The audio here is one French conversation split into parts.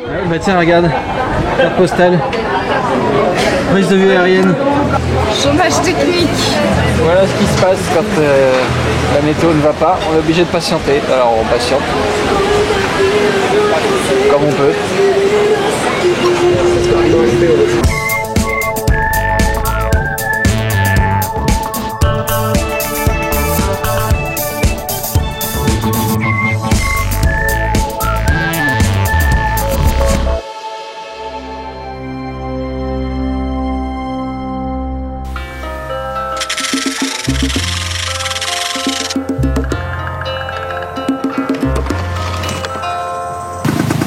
Bah tiens, regarde, carte postale, prise de vue aérienne. Chômage technique. Voilà ce qui se passe quand la météo ne va pas, on est obligé de patienter. Alors on patiente comme on peut.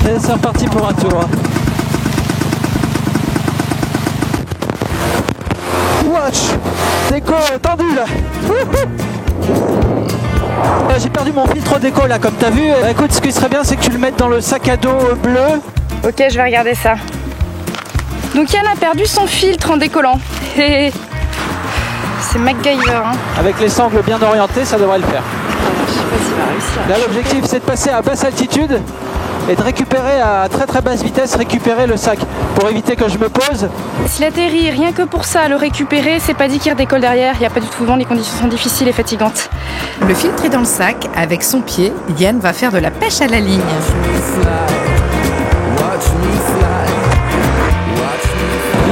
Et c'est reparti pour un tour. Watch, déco tendu là. J'ai perdu mon filtre déco là, comme t'as vu. Écoute, ce qui serait bien, c'est que tu le mettes dans le sac à dos bleu. Ok, je vais regarder ça. Donc Yann a perdu son filtre en décollant. C'est MacGyver. Hein. Avec les sangles bien orientées, ça devrait le faire. Je sais pas s'il va réussir. Là, l'objectif, c'est de passer à basse altitude et de récupérer à très basse vitesse, récupérer le sac pour éviter que je me pose. S'il atterrit rien que pour ça, le récupérer, c'est pas dit qu'il redécolle derrière. Il n'y a pas du tout de vent, les conditions sont difficiles et fatigantes. Le filtre est dans le sac. Avec son pied, Yann va faire de la pêche à la ligne.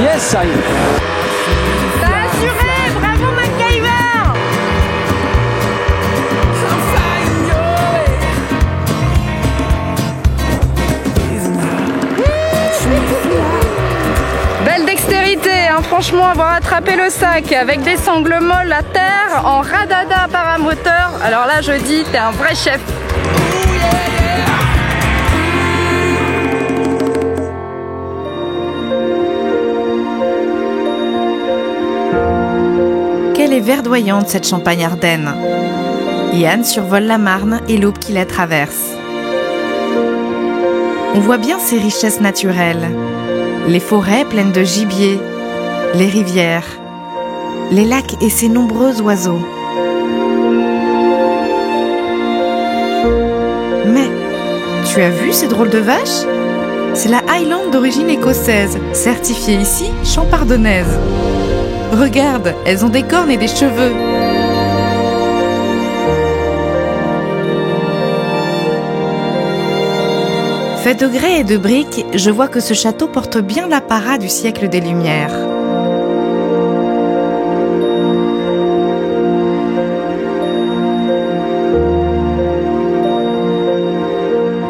Yes, ça y est. T'as assuré, bravo MacGyver. Belle dextérité, hein, franchement, avoir attrapé le sac avec des sangles molles à terre en radada paramoteur. Alors là, je dis, t'es un vrai chef. Quelle est verdoyante cette Champagne-Ardenne. Yann survole la Marne et l'Aube qui la traverse. On voit bien ses richesses naturelles. Les forêts pleines de gibier, les rivières, les lacs et ses nombreux oiseaux. Mais, tu as vu ces drôles de vaches ? C'est la Highland d'origine écossaise, certifiée ici champardonnaise. Regarde, elles ont des cornes et des cheveux. Fait de grès et de briques, je vois que ce château porte bien l'apparat du siècle des Lumières.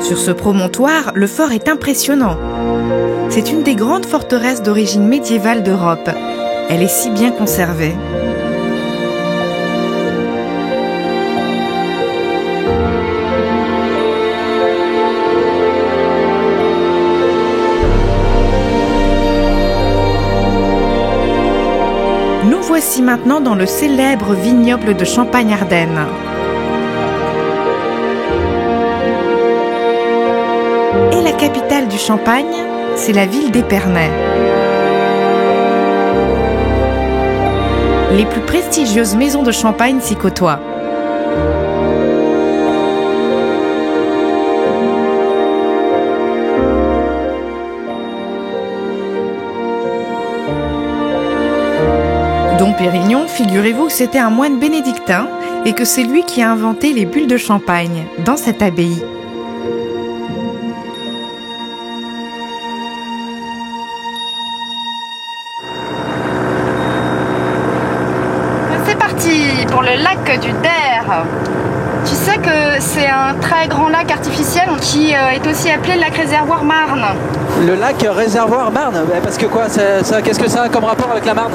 Sur ce promontoire, le fort est impressionnant. C'est une des grandes forteresses d'origine médiévale d'Europe. Elle est si bien conservée. Nous voici maintenant dans le célèbre vignoble de Champagne-Ardenne. Et la capitale du Champagne, c'est la ville d'Épernay. Les plus prestigieuses maisons de Champagne s'y côtoient. Dom Pérignon, figurez-vous que c'était un moine bénédictin et que c'est lui qui a inventé les bulles de champagne dans cette abbaye. C'est parti pour le lac du Der. Tu sais que c'est un très grand lac artificiel qui est aussi appelé le lac réservoir Marne. Le lac réservoir Marne, parce que quoi, qu'est-ce que ça a comme rapport avec la Marne ?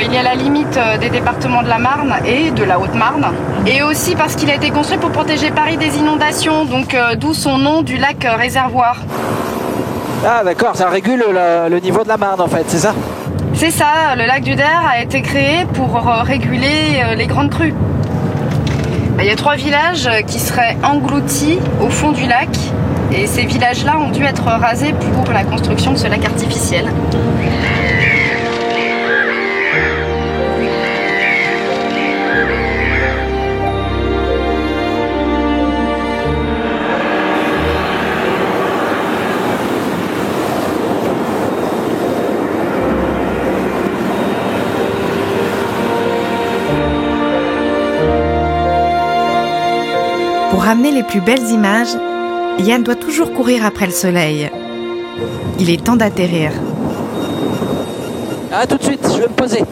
Il est à la limite des départements de la Marne et de la Haute-Marne. Et aussi parce qu'il a été construit pour protéger Paris des inondations, donc d'où son nom du lac réservoir. Ah d'accord, ça régule le niveau de la Marne en fait, c'est ça ? C'est ça, le lac du Der a été créé pour réguler les grandes crues. Il y a 3 villages qui seraient engloutis au fond du lac. Et ces villages-là ont dû être rasés pour la construction de ce lac artificiel. ramener les plus belles images, Yann doit toujours courir après le soleil. Il est temps d'atterrir. Ah, tout de suite, je vais me poser.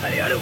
Allez, allô.